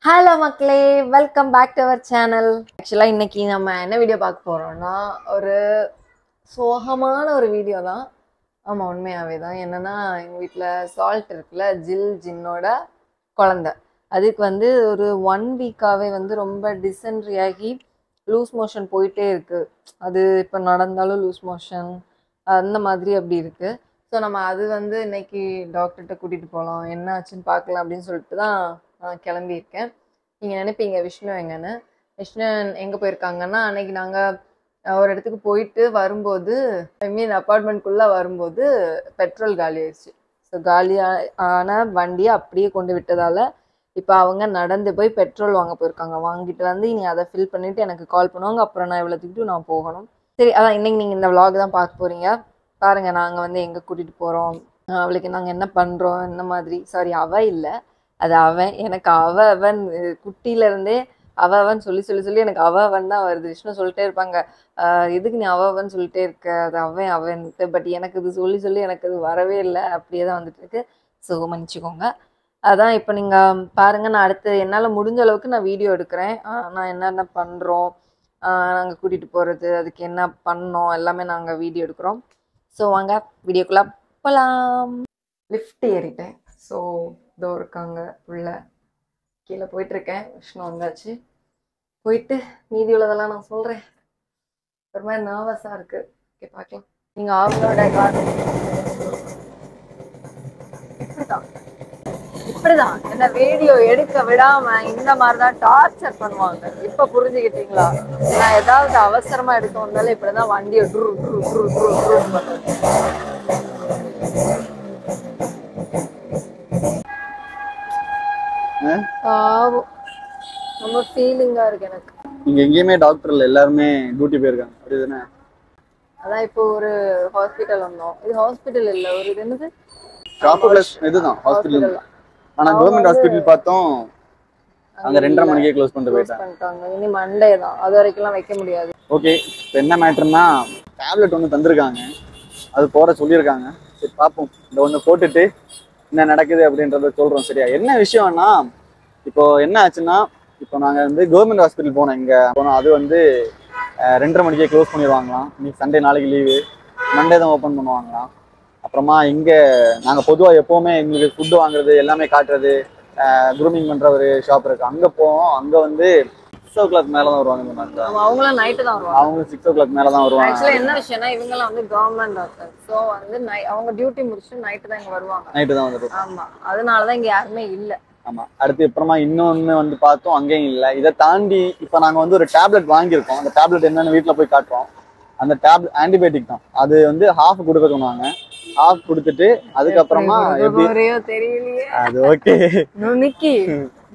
Hello மக்களே, welcome back to our channel. ஆக்சுவலாக இன்னைக்கு நம்ம என்ன வீடியோ பார்க்க போகிறோம்னா, ஒரு சோகமான ஒரு வீடியோ தான். ஆமாம், உண்மையாகவே தான். என்னென்னா, எங்கள் வீட்டில் சால்ட் இருக்குல்ல, ஜின்னோட குழந்த. அதுக்கு வந்து ஒரு 1 வீக்காகவே வந்து ரொம்ப டிசென்ட்ரி ஆகி லூஸ் மோஷன் போயிட்டே இருக்குது. அது இப்போ நடந்தாலும் லூஸ் மோஷன் அந்த மாதிரி அப்படி இருக்குது. ஸோ நம்ம அது வந்து இன்னைக்கு டாக்டர்கிட்ட கூட்டிகிட்டு போகலாம், என்ன ஆச்சுன்னு பார்க்கலாம் அப்படின்னு சொல்லிட்டு தான் நான் கிளம்பியிருக்கேன். நீங்கள் நினைப்பீங்க விஷ்ணு எங்கன்னு. விஷ்ணு எங்கே போயிருக்காங்கன்னா, அன்னைக்கு நாங்கள் ஒரு இடத்துக்கு போயிட்டு வரும்போது, அப்பார்ட்மெண்ட்குள்ளே வரும்போது பெட்ரோல் காலி ஆயிடுச்சு. ஸோ காலியான வண்டியை அப்படியே கொண்டு விட்டதால் இப்போ அவங்க நடந்து போய் பெட்ரோல் வாங்க போயிருக்காங்க. வாங்கிட்டு வந்து இனி அதை ஃபில் பண்ணிவிட்டு எனக்கு கால் பண்ணுவாங்க. அப்புறம் நான் இவ்வளோ தூக்கிட்டு நான் போகணும். சரி, அதான் இன்னைக்கு நீங்கள் இந்த vlog தான் பார்க்க போகிறீங்க. பாருங்கள், நாங்கள் வந்து எங்கே கூட்டிகிட்டு போகிறோம், அவளுக்கு நாங்கள் என்ன பண்ணுறோம், என்ன மாதிரி. சாரி, அவள் இல்லை, அது அவன். எனக்கு அவன் குட்டியிலேருந்தே அவன் சொல்லி சொல்லி சொல்லி எனக்கு அவன் தான் வருது. விஷ்ணு சொல்லிட்டே இருப்பாங்க, எதுக்கு நீ அவன் சொல்லிட்டே இருக்க, அது அவன்ட்டு. பட் எனக்கு இது சொல்லி சொல்லி எனக்கு அது வரவே இல்லை, அப்படியே தான் வந்துட்டு இருக்கு. ஸோ மன்னிச்சுக்கோங்க. அதான் இப்போ நீங்கள் பாருங்கள், நான் அடுத்து என்னால் முடிஞ்ச அளவுக்கு நான் வீடியோ எடுக்கிறேன். நான் என்னென்ன பண்ணுறோம், நாங்கள் கூட்டிகிட்டு போகிறது, அதுக்கு என்ன பண்ணோம், எல்லாமே நாங்கள் வீடியோ எடுக்கிறோம். ஸோ வாங்க வீடியோக்குள்ளே போகலாம். லிஃப்ட் ஏறிட்டேன். ஸோ இதோ இருக்காங்க உள்ள, கீழே போயிட்டுருக்கேன். விஷ்ணு வந்தாச்சு. போயிட்டு மீதி உள்ளதெல்லாம் நான் சொல்கிறேன். ஒரு மாதிரி நர்வஸாக இருக்குது. ஓகே, பார்க்கலாம். நீங்கள் அவங்களோட இப்படிதான் என்ன வீடியோ எடுக்க விடாம இந்த மாதிரிதான் டார்ச்சர் பண்ணுவாங்க. இப்ப புரிஞ்சுக்கிட்டீங்களா? நான் ஏதாவது அவசரமா எடுக்க வந்தாலும் இப்படிதான் வண்டியை பண்ணுவேன். ரொம்ப ஃபீலிங்கா இருக்கு எனக்கு. இங்க எங்கேயுமே டாக்டர் இல்ல, எல்லாருமே டியூட்டி போயிருக்காங்க. அப்படிதானே? அதான் இப்போ ஒரு ஹாஸ்பிட்டல் வந்தோம். இது ஹாஸ்பிட்டல் இல்ல, ஒரு இது என்னது, இதுதான் ஹாஸ்பிட்டல். ஆனா கவர்மெண்ட் ஹாஸ்பிட்டல் பார்த்தோம், அங்க 2:30 மணிக்கே க்ளோஸ் பண்ணிட்டாங்க. இனி மண்டே தான், அது வரைக்கும்லாம் வைக்க முடியாது. ஓகே, இப்போ என்ன மேட்டர்னா, டேப்லெட் ஒன்று தந்திருக்காங்க, அது போட சொல்லியிருக்காங்க. சரி பார்ப்போம், இந்த ஒன்று போட்டுட்டு என்ன நடக்குது அப்படின்றத சொல்றோம். சரியா? என்ன விஷயம்னா, இப்போ என்ன ஆச்சுன்னா, இப்போ நாங்கள் வந்து கவர்மெண்ட் ஹாஸ்பிட்டல் போனோம். இங்கே போனோம், அது வந்து 2:30 மணிக்கே க்ளோஸ் பண்ணிடுவாங்களாம். இன்னைக்கு சண்டே, நாளைக்கு லீவு, மண்டே தான் ஓப்பன் பண்ணுவாங்களாம். அப்புறமா இங்கே நாங்கள் பொதுவாக எப்போவுமே எங்களுக்கு ஃபுட்டு வாங்குறது எல்லாமே காட்டுறது, க்ரூமிங் பண்ணுற ஒரு ஷாப் இருக்குது, அங்கே போவோம். அங்கே வந்து 6 o'clock மேலே தான் வருவாங்க. அவங்களும் நைட்டு தான் வருவாங்க. அவங்க 6 o'clock மேலே தான் வருவாங்க. ஆக்சுவலாக என்ன விஷயம்னா, இவங்கெல்லாம் வந்து கவர்மெண்ட் டாக்டர். ஸோ வந்து அவங்க டியூட்டி முடிச்சுட்டு நைட்டு தான் இங்கே வருவாங்க. நைட்டு தான் வந்துடும். ஆமாம், அதனால தான் இங்கே யாருமே இல்லை. ஆமாம். அடுத்து அப்புறமா இன்னொன்று வந்து பார்த்தோம், அங்கேயும் இல்லை. இதை தாண்டி இப்போ நாங்கள் வந்து ஒரு டேப்லெட் வாங்கியிருக்கோம். அந்த டேப்லெட் என்னென்னு வீட்டில் போய் காட்டுறோம். அந்த டேப்லெட் ஆன்டிபயோட்டிக் தான். அது வந்து ஹாஃப் கொடுக்க சொன்னாங்க. ஹாஃப் கொடுத்துட்டு அதுக்கப்புறமா எப்படி தெரியலையே, அது ஓகே, நுணுக்கி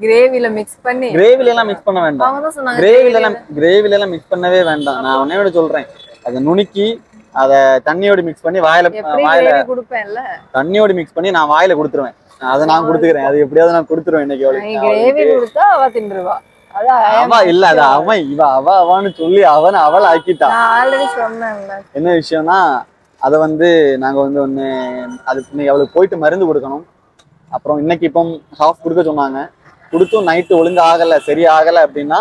கிரேவில மிக்ஸ் பண்ணி. கிரேவில எல்லாம் மிக்ஸ் பண்ண வேண்டாம். கிரேவில எல்லாம் மிக்ஸ் பண்ணவே வேண்டாம். நான் உன்னை விட சொல்றேன், அதை நுணுக்கி அதை தண்ணியோடு மிக்ஸ் பண்ணி வாயில கொடுப்பேன்ல, தண்ணியோடு மிக்ஸ் பண்ணி நான் வாயில கொடுத்துருவேன். அதை நான் கொடுத்துக்கிறேன். அது எப்படியாவது நான் கொடுத்துருவேன் இன்னைக்கு. கிரேவி கொடுத்தா அவ தின்றுவா. அவ இல்ல, அது அவன் இவ அவன்னு சொல்லி அவளை ஆக்கிட்டான். என்ன விஷயம்னா, அதை வந்து நாங்க வந்து ஒண்ணு அது இன்னைக்கு அவளுக்கு போயிட்டு மருந்து கொடுக்கணும். அப்புறம் இன்னைக்கு இப்போ ஹாஃப் கொடுக்க சொன்னாங்க. கொடுத்தும் நைட்டு ஒழுங்கு ஆகலை, சரி ஆகலை அப்படின்னா,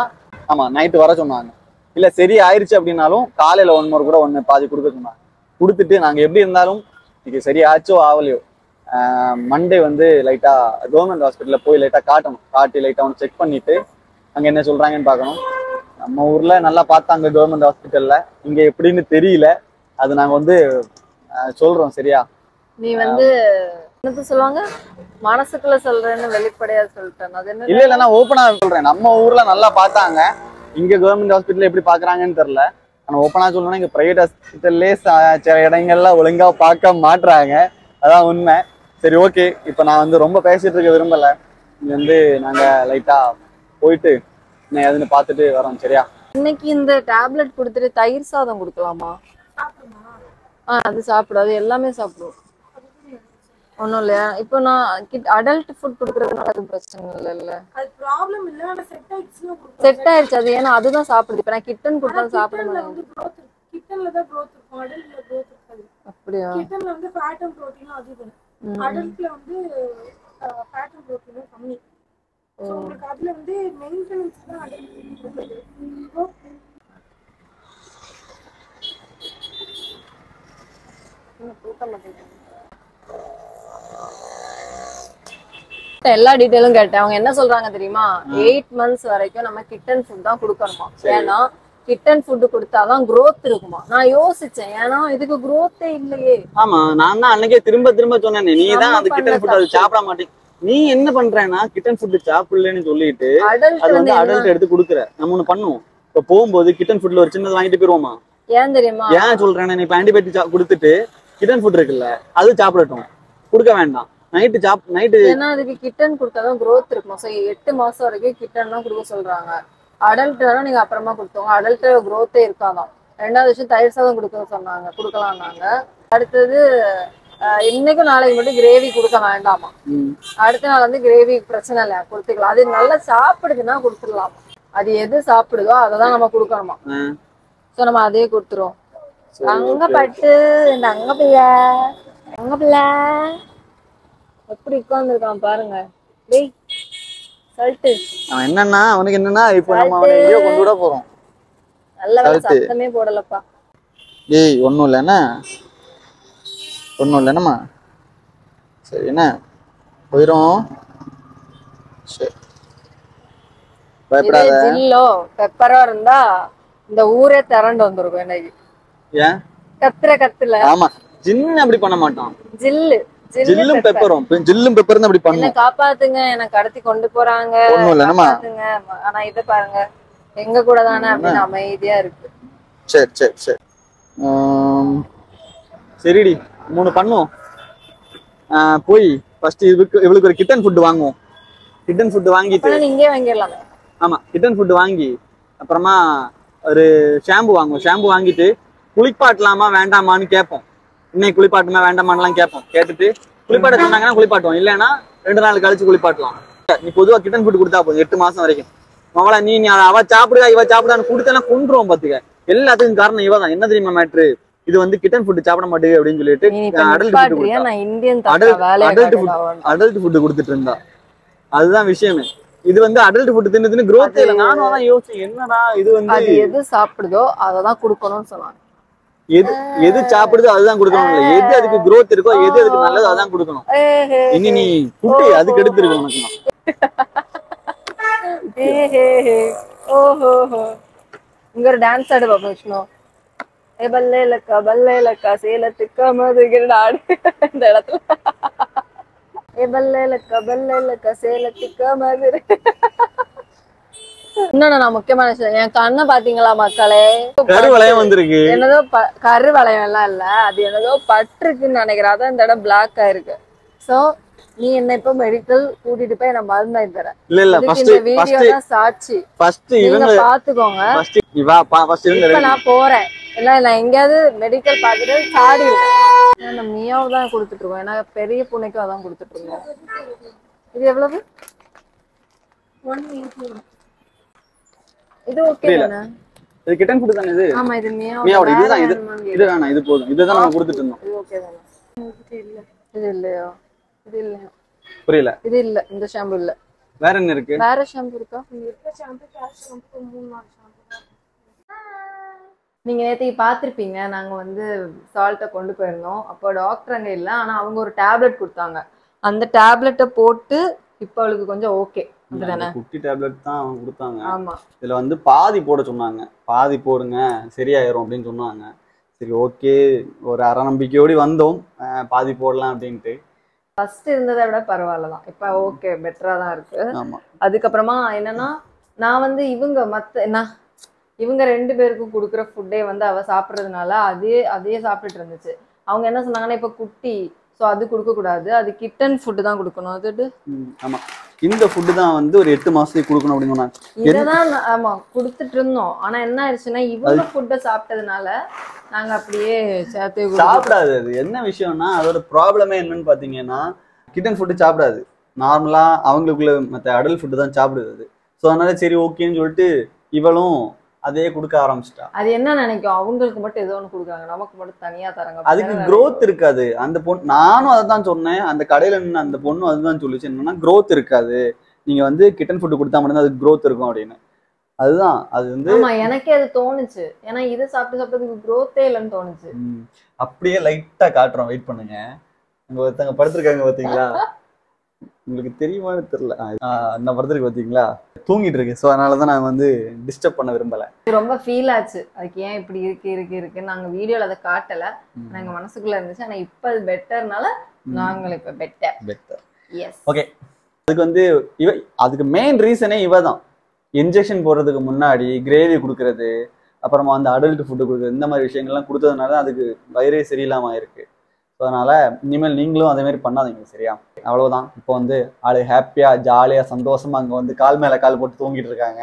ஆமாம் நைட்டு வர சொன்னாங்க. இல்லை சரி ஆயிடுச்சு அப்படின்னாலும் காலையில் 1 more கூட பாதி கொடுக்க சொன்னாங்க. கொடுத்துட்டு நாங்கள் எப்படி இருந்தாலும் இன்னைக்கு சரி ஆச்சோ ஆகலையோ, மண்டே வந்து லைட்டாக கவர்மெண்ட் ஹாஸ்பிட்டலில் போய் லைட்டாக காட்டணும். காட்டி லைட்டாக ஒன்று செக் பண்ணிட்டு அங்கே என்ன சொல்கிறாங்கன்னு பார்க்கணும். நம்ம ஊரில் நல்லா பார்த்தாங்க கவர்மெண்ட் ஹாஸ்பிட்டலில், இங்கே எப்படின்னு தெரியல. அது நாங்கள் வந்து சொல்கிறோம். சரியா? நீ வந்து என்ன சொல்லுவாங்க, மனசுக்குள்ள சொல்றேன்னு வெளிப்படையா சொல்லிட்டேன். அது என்ன? இல்ல நான் ஓப்பனா சொல்றேன். நம்ம ஊர்ல நல்லா பார்த்தாங்க, இங்க கவர்மெண்ட் ஹாஸ்பிட்டல் எப்படி பாக்குறாங்கன்னு தெரியல. ஆனா ஓப்பனா சொல்லணும்னா, இங்க பிரைவேட் ஹாஸ்பிட்டல்லே சில இடங்கள்ல ஒழுங்கா பார்க்க மாட்டுறாங்க. அதான் உண்மை. சரி, ஓகே. இப்போ நான் வந்து ரொம்ப பேசிட்டு இருக்க விரும்பல. இங்க வந்து நாங்க லைட்டா போயிட்டு என்ன எதுன்னு பார்த்துட்டு வரோம். சரியா? இன்னைக்கு இந்த டேப்லெட் கொடுத்துட்டு தயிர் சாதம் கொடுக்கலாமா? அது சாப்பிடாது, எல்லாமே சாப்பிடும். ஒன்றும் இல்லையா? இப்போ நான் அடல்ட் ஃபுட் கொடுக்குறதுனால அது பிரச்சனை இல்லைல்ல? அது ப்ராப்ளம் இல்லை, ஆனால் செட் ஆயிடுச்சு. அது ஏன்னா அதுதான் சாப்பிடுது. இப்போ நான் கிட்டன் கொடுத்தாலும் சாப்பிட மாட்டேன். கிட்டன்ல தான் growth இருக்கும், அடல்ட்ல growth இருக்காது. அப்படியா? கிட்டன்ல வந்து ஃபேட் அண்ட் புரோட்டீன் அதிகம், அடல்ட்ல வந்து ஃபேட் அண்ட் புரோட்டீன் கம்மி. So, உங்களுக்கு அதுல வந்து மெயின்டெனன்ஸ் தான் எல்லா டீடைலும் கேட்டேன். அவங்க என்ன சொல்றாங்க தெரியுமா, 8 months வரைக்கும் நம்ம கிட்டன் ஃபுட் தான் கொடுக்கணுமா. ஏன்னா கிட்டன் ஃபுட் கொடுத்தாதான் growth இருக்குமா. நான் யோசிச்சேன், ஏன்னா இதுக்கு growth-ஏ இல்லையே. ஆமா, நான் தான் அன்னைக்கே திரும்ப திரும்ப சொன்னேன், நீ தான் அந்த கிட்டன் ஃபுட் அது சாப்பிட மாட்டேன். நீ என்ன பண்றேன்னா கிட்டன் ஃபுட் சாப்பிடலன்னு சொல்லிட்டு அது வந்து அடல்ட் எடுத்து குடுக்குற. நம்ம ஒண்ணு பண்ணுவோம், இப்ப போகும்போது கிட்டன் ஃபுட்ல ஒரு சின்னது வாங்கிட்டு போயிருவோமா. ஏன் தெரியுமா, ஏன் சொல்றேன்னா, நீ இப்ப ஆன்டிபயோட்டிக் கொடுத்துட்டு கிட்டன் ஃபுட் இருக்குல்ல அது சாப்பிடட்டும், கொடுக்க வேண்டாம். நைட்டு ஏன்னா அதுக்கு கிட்டன் கொடுத்தாதான் growth இருக்குமா. சோ 8 மாசம் வரைக்கும் கிட்டன் தான் கொடுக்க சொல்றாங்க. அடல்ட் நீங்க அப்புறமா கொடுத்தோங்க. அடல்ட் growth-ஏ இருக்காதான். 2வது விஷயம் தயிர் சாதம் கொடுக்க சொன்னாங்க, கொடுக்கலாம்னாங்க. அடுத்தது இன்னைக்கும் நாளைக்கு மட்டும் கிரேவி கொடுக்க வேண்டாமா. அடுத்த நாள் வந்து கிரேவி பிரச்சனை இல்லையா, கொடுத்துக்கலாம். அது நல்லா சாப்பிடுதுன்னா கொடுத்துடலாம். அது எது சாப்பிடுதோ அததான் நம்ம கொடுக்கணுமா. சோ நம்ம அதே கொடுத்துருவோம். அங்க பட்டு இந்த அங்க பிள்ளை எப்படி உட்கார்ந்துருக்கான் பாருங்க. டேய் சல்ட்டு அவன் என்னன்னா, அவனுக்கு என்னன்னா இப்போ நம்ம அவனை எங்கேயோ கொண்டு விட போறோம். நல்ல வேலை சத்தமே போடலப்பா. ஏய் ஒன்றும் இல்லைண்ணா, ஒன்றும் இல்லைண்ணம்மா. சரி என்ன போயிரும். சரி பயப்படாத. ஜில்லோ பெப்பரா இருந்தா இந்த ஊரே திரண்டு வந்திருக்கும் இன்னைக்கு. ஏன் கத்துல ஆமா, ஜின்னு அப்படி பண்ண மாட்டான். ஜில்லும் பெப்பரும், ஜில்லும் பெப்பரும் அப்படி என்ன பண்ணும். காப்பாத்துங்க, என்ன கடத்தி கொண்டு போறாங்க, ஒண்ணும் இல்லைண்ணம்மா. ஆனா இத பாருங்க, எங்க கூட தானே அப்படின்னு அமைதியா இருக்கு. சரி சரி சரி சரிடி, 3 பண்ணுவோம். போய் ஃபர்ஸ்ட் இவளுக்கு ஒரு கிட்டன் ஃபுட் வாங்குவோம். கிட்டன் ஃபுட் வாங்கிட்டு இங்கே வாங்கிடலாம். ஆமா, கிட்டன் ஃபுட் வாங்கி அப்புறமா ஒரு ஷாம்பு வாங்குவோம். ஷாம்பு வாங்கிட்டு குளிப்பாட்டலாமா வேண்டாமான்னு கேட்போம். இன்னைக்கு குளிப்பாட்டுமா வேண்டாமான்லாம் கேட்போம். கேட்டுட்டு குளிப்பாட்ட சொன்னாங்கன்னா குளிப்பாட்டுவோம், இல்லைன்னா 2 நாள் கழிச்சு குளிப்பாட்டலாம். நீ பொதுவா கிட்டன் ஃபுட் கொடுத்தா போதும் 8 மாசம் வரைக்கும். அவளை நீ அவ சாப்பிடுதா இவ சாப்பிடான்னு கொடுத்தா கொண்டுருவோம் பாத்துக்க. எல்லாத்துக்கும் காரணம் இவ தான். என்ன தெரியுமா மேட்ரு, இது வந்து கிட்டன் ஃபுட் சாப்பிட மாட்டேங்குது அப்படின்னு சொல்லிட்டு அடல்ட் ஃபுட் கொடுத்துட்டு இருந்தா. அதுதான் விஷயமே. இது வந்து அடல்ட் ஃபுட் தின்னு growth இல்ல. நானும் அதான் யோசிச்சேன், என்னடா இது வந்து எது சாப்பிடுதோ அததான் கொடுக்கணும்னு சொன்னாங்க. எது சாப்பிடுதோ அதுதான் கொடுக்கணும், இல்ல எது அதுக்கு growth இருக்கோ எது அதுக்கு நல்லதோ அதான் கொடுக்கணும். இனி நீ ஃபுட் அதுக்கு எடுத்துருக்கு உனக்கு. இங்க ஒரு டான்ஸ் ஆடு பாப்போம் விஷ்ணு. பல்லே லக்கா சேலத்துக்கு மதுகிற ஆடு இந்த இடத்துல. பல்லே லக்கா சேலத்துக்கு மதுரை. இன்னொன்னு நான் முக்கியமான விஷயம், என் கண்ணை பாத்தீங்களா மக்களே, கருவளையம் வந்திருக்கு. என்னதோ கருவளையம் எல்லாம் இல்ல, அது என்னதோ பட்டிருக்குன்னு நினைக்கிறேன். அதான் இந்த இடம் பிளாக் ஆயிருக்கு. சோ நீ என்ன இப்ப மெடிக்கல் கூட்டிட்டு போய் நான் மருந்து தரேன். இல்ல இல்ல இந்த வீடியோ தான் சாட்சி. ஃபர்ஸ்ட் இவங்க பாத்துக்கோங்க. இப்ப நான் போறேன், இல்ல நான் எங்கயாவது மெடிக்கல் பாத்துட்டு சாடி நம்ம மியாவு தான் கொடுத்துட்டு இருக்கோம். ஏன்னா பெரிய பூனைக்கும் அதான் கொடுத்துட்டு இருக்கோம். இது எவ்வளவு? 180. இது ஓகே தானே? இது கிட்டன் ஃபுட் தானே இது? ஆமா இது மியாவோட. இதுதான் இது வேணாம், இது போதும். இதுதான் நம்ம கொடுத்துட்டு இருந்தோம். இது ஓகே தானே? இது இல்லையா? இது இல்ல. புரியல. இது இல்ல, இந்த ஷாம்பு இல்ல. வேற என்ன இருக்கு? வேற ஷாம்பு இருக்கா? இந்த ஷாம்பு கேஷ் ஷாம்பு 3-4 ஷாம்பு. நீங்க நேத்து பாத்திருப்பீங்க, நாங்க வந்து சால்ட்டை கொண்டு போயிருந்தோம். அப்போ டாக்டர் அங்க இல்ல, ஆனா அவங்க ஒரு டேப்லெட் கொடுத்தாங்க. அந்த டேப்லெட்டை போட்டு இப்ப அவளுக்கு கொஞ்சம் ஓகே. குட்டி டேப்லெட் தான் அவங்க கொடுத்தாங்க. ஆமா, இதுல வந்து பாதி போட சொன்னாங்க. பாதி போடுங்க சரியாயிரும் அப்படின்னு சொன்னாங்க. சரி ஓகே, ஒரு அரை நம்பிக்கையோடு வந்தோம் பாதி போடலாம் அப்படின்ட்டு. ஃபர்ஸ்ட் இருந்ததை விட பரவாயில்லதான், இப்ப ஓகே பெட்டரா தான் இருக்கு. அதுக்கப்புறமா என்னன்னா, நான் வந்து இவங்க 2 பேருக்கும் கொடுக்குற ஃபுட்டே வந்து அவ சாப்பிட்றதுனால அதே சாப்பிட்டுட்டு இருந்துச்சு. அவங்க என்ன சொன்னாங்கன்னா, இப்ப குட்டி, ஸோ அது கொடுக்க கூடாது, அது கிட்டன் ஃபுட்டு தான் கொடுக்கணும். அது ஆமா, இந்த ஃபுட்டு தான் வந்து ஒரு 8 மாசத்துக்கு கொடுக்கணும் அப்படின்னு சொன்னாங்க. இததான் ஆமா கொடுத்துட்டு இருந்தோம். ஆனா என்ன ஆயிடுச்சுன்னா, இவங்க ஃபுட்டை சாப்பிட்டதுனால நாங்க அப்படியே சேர்த்து சாப்பிடாது. அது என்ன விஷயம்னா, அதோட ப்ராப்ளமே என்னன்னு பாத்தீங்கன்னா, கிட்டன் ஃபுட்டு சாப்பிடாது. நார்மலா அவங்களுக்குள்ள மற்ற அடல்ட் ஃபுட்டு தான் சாப்பிடுது. ஸோ அதனால சரி ஓகேன்னு சொல்லிட்டு இவளும் அதே கொடுக்க ஆரம்பிச்சிட்டா. அது என்ன நினைக்கும், அவங்களுக்கு மட்டும் ஏதோ ஒன்று கொடுக்குறாங்க, நமக்கு மட்டும் தனியா தராங்க. அதுக்கு growth இருக்காது. அந்த பொண்ணு, நானும் அதை தான் சொன்னேன். அந்த கடையில நின்று அந்த பொண்ணு அதுதான் சொல்லிச்சு, என்னன்னா growth இருக்காது, நீங்க வந்து கிட்டன் ஃபுட் கொடுத்தா மட்டும்தான் அது growth இருக்கும் அப்படின்னு. அதுதான் அது வந்து ஆமா எனக்கே அது தோணுச்சு. ஏன்னா இது சாப்பிட்டு சாப்பிட்டதுக்கு growth-ஏ இல்லைன்னு தோணுச்சு. அப்படியே லைட்டா காட்டுறோம், வெயிட் பண்ணுங்க. இங்க ஒருத்தங்க படுத்திருக்காங்க பாத்தீங்களா, உங்களுக்கு தெரியுமான்னு தெரியல. அந்த படத்துக்கு பாத்தீங்களா தூங்கிட்டு இருக்கு. ஸோ அதனாலதான் நான் வந்து டிஸ்டர்ப் பண்ண விரும்பல. ரொம்ப ஃபீல் ஆச்சு. அதுக்கு ஏன் இப்படி இருக்கு நாங்க வீடியோல அதை காட்டல. நாங்க மனசுக்குள்ள இருந்துச்சு. ஆனா இப்ப அது பெட்டர்னால நாங்கள் இப்ப பெட்டர். எஸ். ஓகே, அதுக்கு வந்து அதுக்கு மெயின் ரீசனே இவ தான். இன்ஜெக்ஷன் போடுறதுக்கு முன்னாடி கிரேவி கொடுக்கறது, அப்புறமா வந்து அடல்ட் ஃபுட்டு கொடுக்குறது, இந்த மாதிரி விஷயங்கள்லாம் கொடுத்ததுனால அதுக்கு வயிறே சரியில்லாம இருக்கு. ஸோ அதனால இனிமேல் நீங்களும் அதே மாதிரி பண்ணாதீங்க, சரியா? அவ்வளவுதான். இப்போ வந்து ஆளு ஹாப்பியா ஜாலியா சந்தோஷமா அங்க வந்து கால் மேல கால் போட்டு தூங்கிட்டு இருக்காங்க.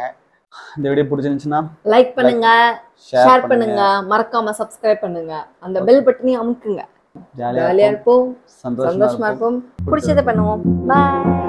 இந்த வீடியோ பிடிச்சிருந்துச்சுன்னா லைக் பண்ணுங்க, ஷேர் பண்ணுங்க, மறக்காம சப்ஸ்கிரைப் பண்ணுங்க, அந்த பெல் பட்டனையும் அமுக்குங்க. ஜாலியா இருப்போம், சந்தோஷமா இருப்போம், பிடிச்சதை பண்ணுவோம். பாய்.